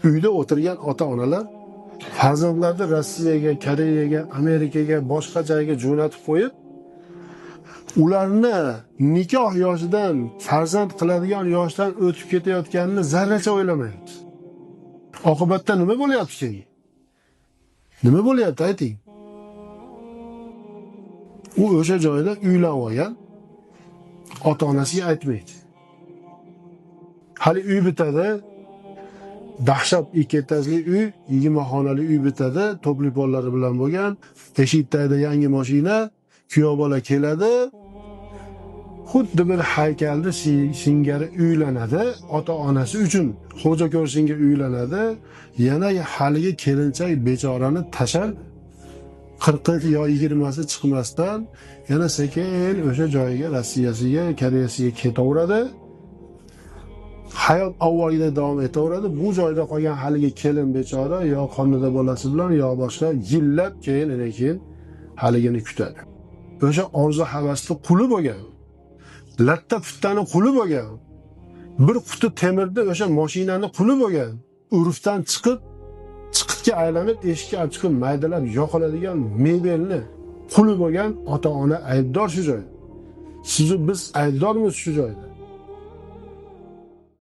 uyda o'tirgan ota-onalar farzandlarini Rossiyaga, Koreyaga, Amerikaga, boshqa joyga jo'natib qo'yib, ularni nikoh yoshidan, farzand qiladigan yoshdan o'tib ketayotganini zarracha o'ylamayapti. Oqibatda nima bo'lyapti keyin? Nima bo'lyapti ayting? U o'sha joyda uylanib olgan, ota-onasiga aytmaydi. Hali uy bitadi, dahshat ikki etajli uy, 20 xonali uy bitadi, to'pli-pollari bilan bo'lgan, eshik tagida yangi mashina, kuyov bola keladi. Xuddi bir haykalni singari uylanadi, ota-onasi uchun xo'ja ko'rsinga uylanadi. Yana haligi kelinchak bechorani tashab 40 yo 20si chiqmasdan yana sekin o'sha joyiga, Rossiyasiga, Koreyasiga ketaveradi. Hayot avvalgidek davom etaveradi. Bu joyda qolgan haligi kelin bechora yo qonida bolasi bilan yo boshqa yillab keyin haligini kutadi. O'sha orzu havasli quli bo'lgan. Latta puttani quli bo'lgan. Bir quti temirda o'sha mashinani quli bo'lgan. Urfdan chiqitga aylanib eshikka olib chiqib maydalab yoqiladigan mebelni quli bo'lgan ota-ona aybdor shu joyda. Siz biz aybdormiz shu joyda.